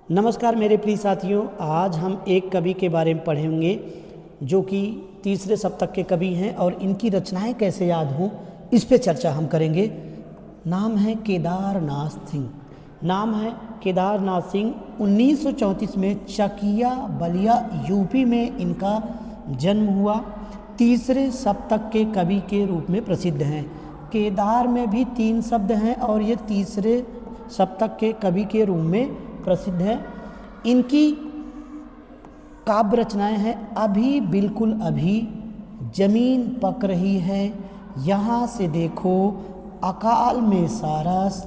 नमस्कार मेरे प्रिय साथियों, आज हम एक कवि के बारे में पढ़ेंगे जो कि तीसरे सप्तक के कवि हैं और इनकी रचनाएं कैसे याद हों इस पे चर्चा हम करेंगे। नाम है केदारनाथ सिंह। नाम है केदारनाथ सिंह। 1934 में चकिया बलिया यूपी में इनका जन्म हुआ। तीसरे सप्तक के कवि के रूप में प्रसिद्ध हैं। केदार में भी 3 शब्द हैं और ये तीसरे सप्तक के कवि के रूप में प्रसिद्ध है। इनकी काव्य रचनाएं हैं अभी बिल्कुल अभी, जमीन पक रही है, यहाँ से देखो, अकाल में सारस,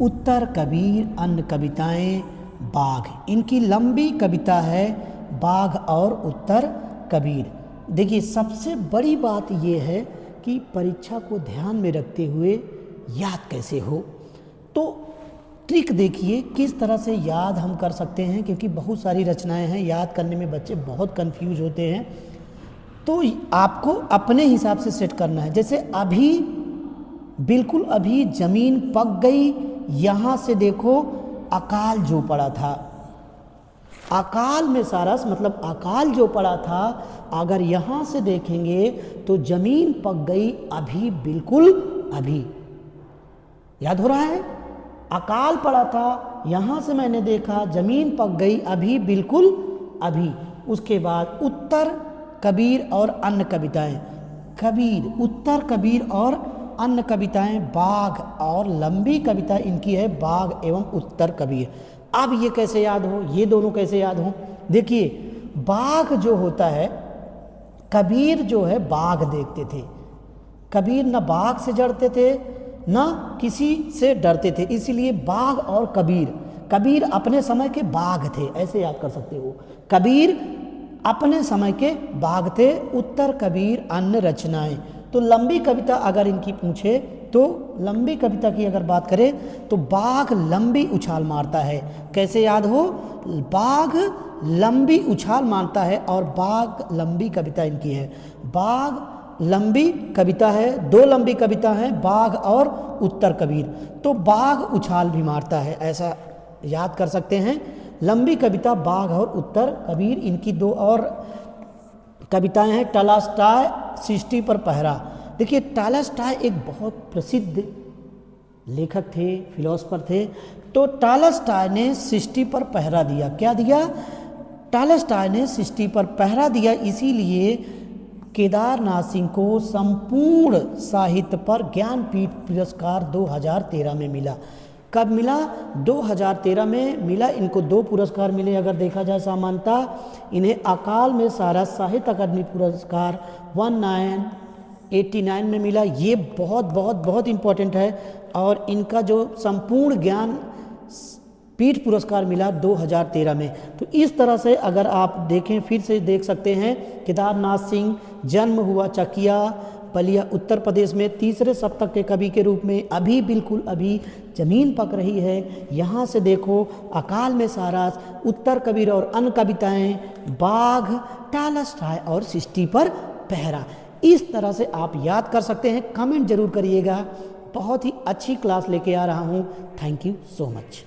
उत्तर कबीर, अन्य कविताएं, बाघ। इनकी लंबी कविता है बाघ और उत्तर कबीर। देखिए, सबसे बड़ी बात यह है कि परीक्षा को ध्यान में रखते हुए याद कैसे हो। तो ट्रिक देखिए किस तरह से याद हम कर सकते हैं, क्योंकि बहुत सारी रचनाएं हैं, याद करने में बच्चे बहुत कंफ्यूज होते हैं। तो आपको अपने हिसाब से सेट करना है। जैसे अभी बिल्कुल अभी जमीन पक गई, यहाँ से देखो, अकाल जो पड़ा था। अकाल में सारस मतलब अकाल जो पड़ा था, अगर यहाँ से देखेंगे तो जमीन पक गई अभी बिल्कुल अभी। याद हो रहा है? अकाल पड़ा था, यहाँ से मैंने देखा, जमीन पक गई अभी बिल्कुल अभी। उसके बाद उत्तर कबीर और अन्य कविताएं। कबीर, उत्तर कबीर और अन्य कविताएं, बाघ और लंबी कविता इनकी है बाघ एवं उत्तर कबीर। अब ये कैसे याद हो, ये दोनों कैसे याद हो? देखिए, बाघ जो होता है, कबीर जो है बाघ देखते थे। कबीर न बाघ से डरते थे न किसी से डरते थे, इसीलिए बाघ और कबीर, कबीर अपने समय के बाघ थे, ऐसे याद कर सकते हो। कबीर अपने समय के बाघ थे, उत्तर कबीर अन्य रचनाएं। तो लंबी कविता अगर इनकी पूछे तो लंबी कविता की अगर बात करें तो बाघ लंबी उछाल मारता है। कैसे याद हो? बाघ लंबी उछाल मारता है और बाघ लंबी कविता इनकी है। बाघ लंबी कविता है, 2 लंबी कविता हैं, बाघ और उत्तर कबीर। तो बाघ उछाल भी मारता है, ऐसा याद कर सकते हैं। लंबी कविता बाघ और उत्तर कबीर। इनकी 2 और कविताएं हैं, टॉलस्टॉय, सृष्टि पर पहरा। देखिए, टॉलस्टॉय एक बहुत प्रसिद्ध लेखक थे, फिलोसफर थे। तो टॉलस्टॉय ने सृष्टि पर पहरा दिया। क्या दिया? टॉलस्टॉय ने सृष्टि पर पहरा दिया, इसीलिए केदारनाथ सिंह को संपूर्ण साहित्य पर ज्ञानपीठ पुरस्कार 2013 में मिला। कब मिला? 2013 में मिला। इनको 2 पुरस्कार मिले अगर देखा जाए सामान्यतः। इन्हें अकाल में सारा साहित्य अकादमी पुरस्कार 1989 में मिला। ये बहुत बहुत बहुत इम्पोर्टेंट है। और इनका जो संपूर्ण ज्ञान पीठ पुरस्कार मिला 2013 में। तो इस तरह से अगर आप देखें, फिर से देख सकते हैं, केदारनाथ सिंह जन्म हुआ चकिया बलिया उत्तर प्रदेश में, तीसरे सप्तक के कवि के रूप में, अभी बिल्कुल अभी, जमीन पक रही है, यहाँ से देखो, अकाल में सारस, उत्तर कबीर और अन्य कविताएं, बाघ, टॉलस्टॉय और सृष्टि पर पहरा। इस तरह से आप याद कर सकते हैं। कमेंट जरूर करिएगा। बहुत ही अच्छी क्लास लेके आ रहा हूँ। Thank you so much.